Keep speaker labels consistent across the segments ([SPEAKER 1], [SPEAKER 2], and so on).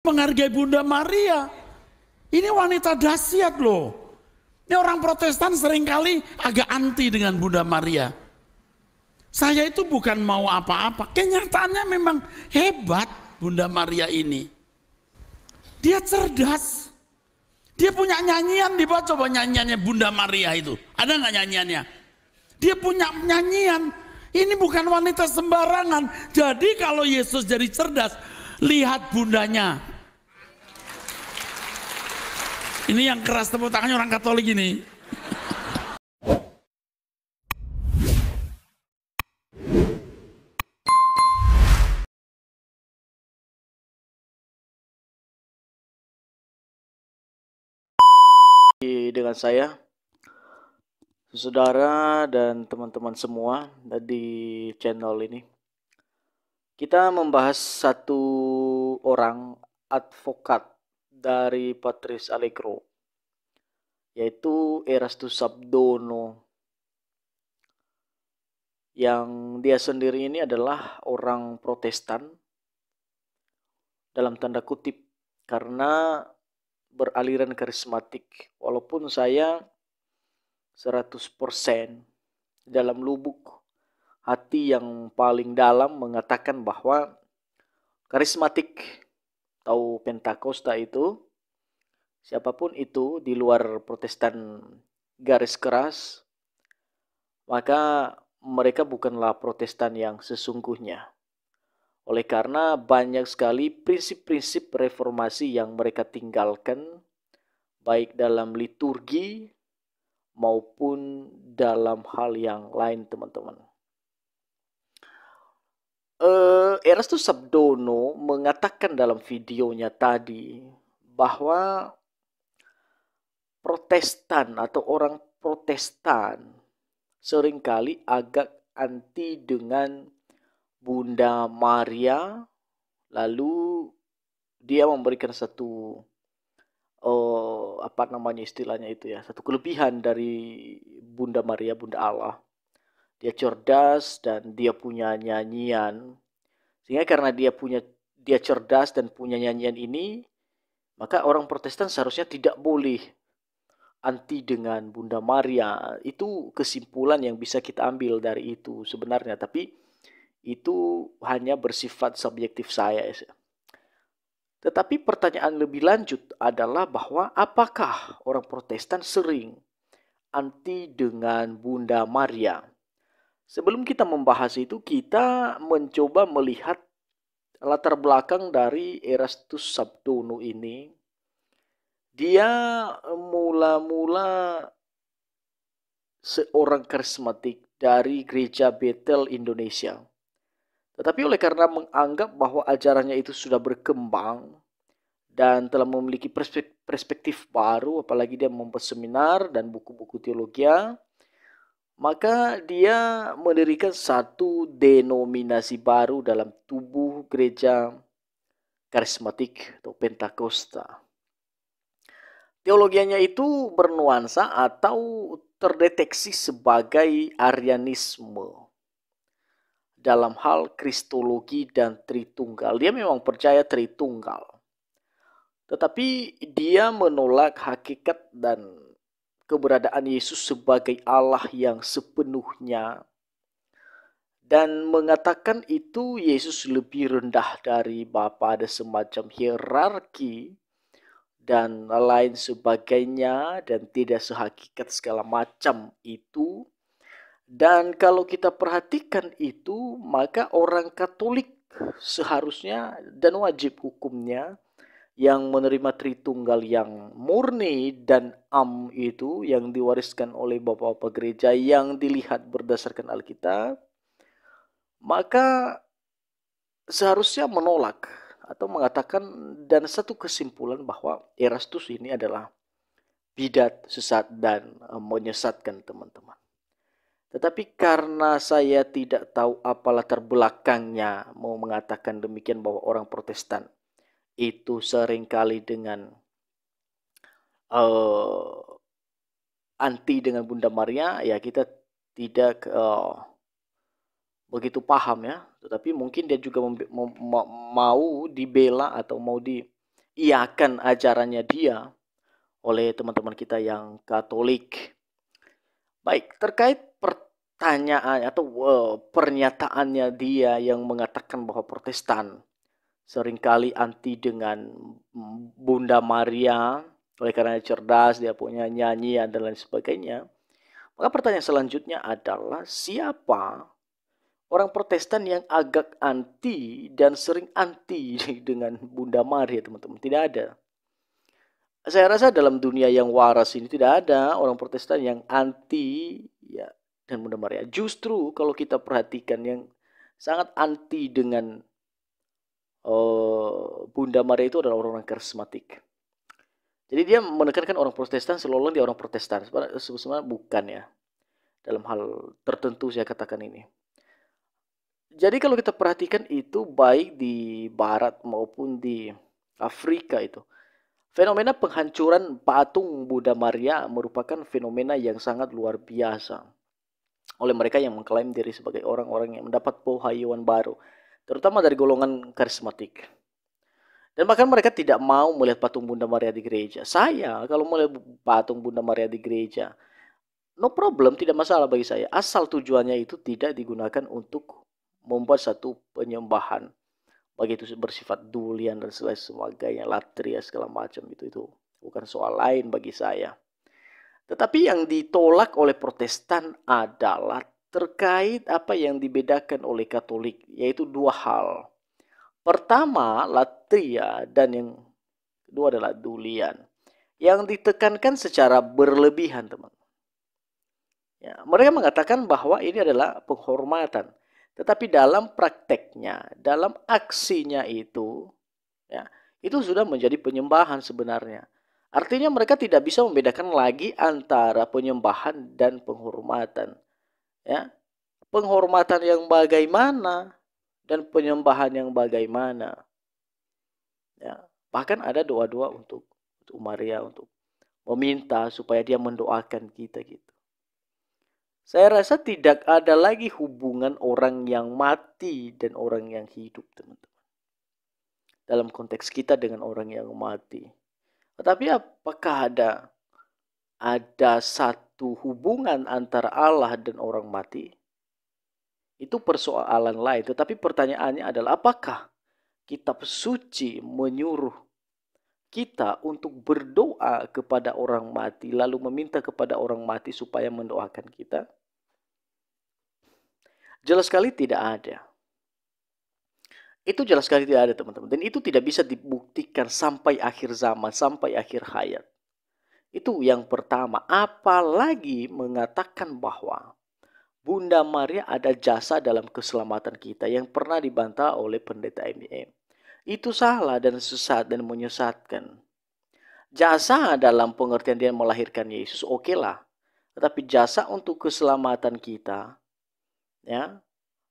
[SPEAKER 1] menghargai Bunda Maria. Ini wanita dahsyat loh. Ini orang Protestan seringkali agak anti dengan Bunda Maria. Saya itu bukan mau apa-apa. Kenyataannya memang hebat Bunda Maria ini. Dia cerdas. Dia punya nyanyian, dibaca coba nyanyiannya Bunda Maria itu. Ada nggak nyanyiannya? Dia punya nyanyian. Ini bukan wanita sembarangan. Jadi kalau Yesus jadi cerdas, lihat bundanya. Ini yang keras tepuk tangannya orang Katolik ini.
[SPEAKER 2] Dengan saya, saudara dan teman-teman semua di channel ini. Kita membahas satu orang advokat dari Patris Allegro, yaitu Erastus Sabdono, yang dia sendiri ini adalah orang Protestan dalam tanda kutip karena beraliran karismatik. Walaupun saya 100% dalam lubuk hati yang paling dalam mengatakan bahwa karismatik atau Pentakosta itu, siapapun itu di luar Protestan garis keras, maka mereka bukanlah Protestan yang sesungguhnya. Oleh karena banyak sekali prinsip-prinsip reformasi yang mereka tinggalkan, baik dalam liturgi maupun dalam hal yang lain, teman-teman. Erastus Sabdono mengatakan dalam videonya tadi bahwa Protestan atau orang Protestan seringkali agak anti dengan Bunda Maria, lalu dia memberikan satu istilahnya itu ya, satu kelebihan dari Bunda Maria, Bunda Allah. Dia cerdas dan dia punya nyanyian. Sehingga karena dia cerdas dan punya nyanyian ini, maka orang Protestan seharusnya tidak boleh anti dengan Bunda Maria. Itu kesimpulan yang bisa kita ambil dari itu sebenarnya, tapi itu hanya bersifat subjektif saya. Tetapi pertanyaan lebih lanjut adalah bahwa apakah orang Protestan sering anti dengan Bunda Maria? Sebelum kita membahas itu, kita mencoba melihat latar belakang dari Erastus Sabdono ini. Dia mula-mula seorang karismatik dari Gereja Bethel Indonesia. Tetapi oleh karena menganggap bahwa ajarannya itu sudah berkembang dan telah memiliki perspektif baru, apalagi dia membuat seminar dan buku-buku teologi, maka dia mendirikan satu denominasi baru dalam tubuh gereja karismatik atau Pentakosta. Teologianya itu bernuansa atau terdeteksi sebagai Arianisme dalam hal kristologi dan Tritunggal. Dia memang percaya Tritunggal, tetapi dia menolak hakikat dan keberadaan Yesus sebagai Allah yang sepenuhnya, dan mengatakan itu Yesus lebih rendah dari Bapa, ada semacam hierarki dan lain sebagainya, dan tidak sehakikat segala macam itu. Dan kalau kita perhatikan itu, maka orang Katolik seharusnya dan wajib hukumnya yang menerima Tritunggal yang murni dan itu yang diwariskan oleh bapak-bapak gereja yang dilihat berdasarkan Alkitab, maka seharusnya menolak atau mengatakan dan satu kesimpulan bahwa Erastus ini adalah bidat, sesat, dan menyesatkan, teman-teman. Tetapi karena saya tidak tahu apa latar belakangnya mau mengatakan demikian, bahwa orang Protestan itu seringkali dengan anti dengan Bunda Maria, ya kita tidak begitu paham ya. Tetapi mungkin dia juga mau dibela atau mau diiakan ajarannya dia oleh teman-teman kita yang Katolik. Baik, terkait pertanyaan atau pernyataannya dia yang mengatakan bahwa Protestan seringkali anti dengan Bunda Maria, oleh karena cerdas, dia punya nyanyian dan lain sebagainya. Maka pertanyaan selanjutnya adalah siapa orang Protestan yang agak anti dan sering anti dengan Bunda Maria, teman-teman? Tidak ada. Saya rasa dalam dunia yang waras ini tidak ada orang Protestan yang anti ya dan Bunda Maria. Justru kalau kita perhatikan yang sangat anti dengan Bunda Maria itu adalah orang-orang karismatik. Jadi dia menekankan orang Protestan seolah-olah dia orang Protestan. Sebenarnya bukan ya. Dalam hal tertentu saya katakan ini. Jadi kalau kita perhatikan itu baik di Barat maupun di Afrika itu. Fenomena penghancuran patung Bunda Maria merupakan fenomena yang sangat luar biasa oleh mereka yang mengklaim diri sebagai orang-orang yang mendapat pewahyuan baru, terutama dari golongan karismatik. Dan bahkan mereka tidak mau melihat patung Bunda Maria di gereja. Saya kalau melihat patung Bunda Maria di gereja, no problem, tidak masalah bagi saya. Asal tujuannya itu tidak digunakan untuk membuat satu penyembahan. Begitu bersifat dulian dan sebagainya, latria segala macam itu bukan soal lain bagi saya. Tetapi yang ditolak oleh Protestan adalah terkait apa yang dibedakan oleh Katolik, yaitu dua hal. Pertama, latria, dan yang kedua adalah dulian. Yang ditekankan secara berlebihan, teman. Ya, mereka mengatakan bahwa ini adalah penghormatan. Tetapi dalam prakteknya, dalam aksinya itu, ya, itu sudah menjadi penyembahan sebenarnya. Artinya mereka tidak bisa membedakan lagi antara penyembahan dan penghormatan. Ya, penghormatan yang bagaimana dan penyembahan yang bagaimana. Ya, bahkan ada doa-doa untuk Maria untuk meminta supaya dia mendoakan kita gitu. Saya rasa tidak ada lagi hubungan orang yang mati dan orang yang hidup, teman-teman. Dalam konteks kita dengan orang yang mati. Tetapi apakah ada satu hubungan antara Allah dan orang mati? Itu persoalan lain. Tetapi pertanyaannya adalah apakah kitab suci menyuruh kita untuk berdoa kepada orang mati lalu meminta kepada orang mati supaya mendoakan kita? Jelas sekali tidak ada. Itu jelas sekali tidak ada, teman-teman. Dan itu tidak bisa dibuktikan sampai akhir zaman, sampai akhir hayat. Itu yang pertama. Apalagi mengatakan bahwa Bunda Maria ada jasa dalam keselamatan kita yang pernah dibantah oleh pendeta MIM. Itu salah dan sesat dan menyesatkan. Jasa dalam pengertian dia melahirkan Yesus, oke lah. Tetapi jasa untuk keselamatan kita, ya,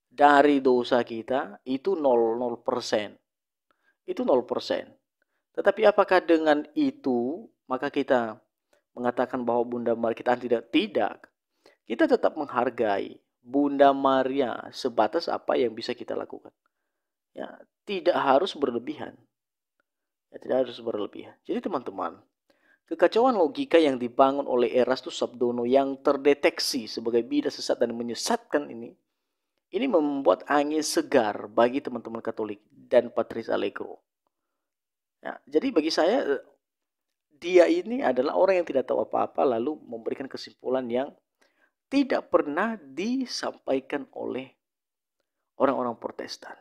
[SPEAKER 2] dari dosa kita itu 0%. Itu 0%. Tetapi apakah dengan itu maka kita mengatakan bahwa Bunda Maria kita tidak? Tidak. Kita tetap menghargai Bunda Maria sebatas apa yang bisa kita lakukan. Ya, tidak harus berlebihan. Ya, tidak harus berlebihan. Jadi teman-teman, kekacauan logika yang dibangun oleh Erastus Sabdono yang terdeteksi sebagai bidah sesat dan menyesatkan ini membuat angin segar bagi teman-teman Katolik dan Patrice Allegro. Ya, jadi bagi saya, dia ini adalah orang yang tidak tahu apa-apa lalu memberikan kesimpulan yang tidak pernah disampaikan oleh orang-orang Protestan.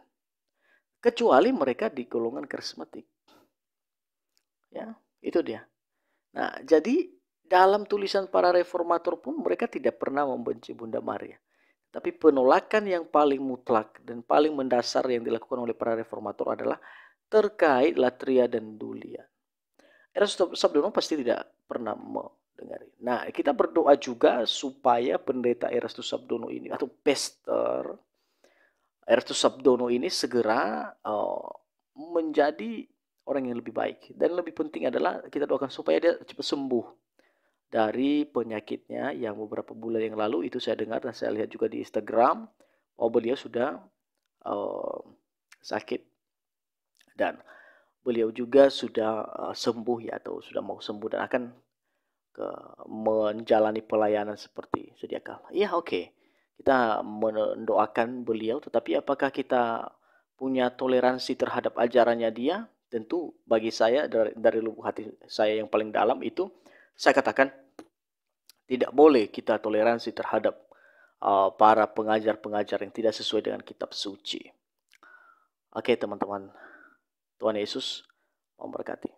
[SPEAKER 2] Kecuali mereka di golongan karismatik. Ya, itu dia. Nah, jadi dalam tulisan para reformator pun mereka tidak pernah membenci Bunda Maria. Tapi penolakan yang paling mutlak dan paling mendasar yang dilakukan oleh para reformator adalah terkait latria dan dulia. Erastus Sabdono pasti tidak pernah mendengar. Nah, kita berdoa juga supaya pendeta Erastus Sabdono ini atau pastor Erastus Sabdono ini segera menjadi orang yang lebih baik. Dan lebih penting adalah kita doakan supaya dia cepat sembuh dari penyakitnya yang beberapa bulan yang lalu itu saya dengar dan saya lihat juga di Instagram bahwa beliau sudah sakit. Dan beliau juga sudah sembuh ya, atau sudah mau sembuh dan akan menjalani pelayanan seperti sedia kala. Ya oke, kita mendoakan beliau, tetapi apakah kita punya toleransi terhadap ajarannya dia? Tentu bagi saya dari lubuk hati saya yang paling dalam itu, saya katakan tidak boleh kita toleransi terhadap para pengajar-pengajar yang tidak sesuai dengan kitab suci. Oke teman-teman, Tuhan Yesus memberkati.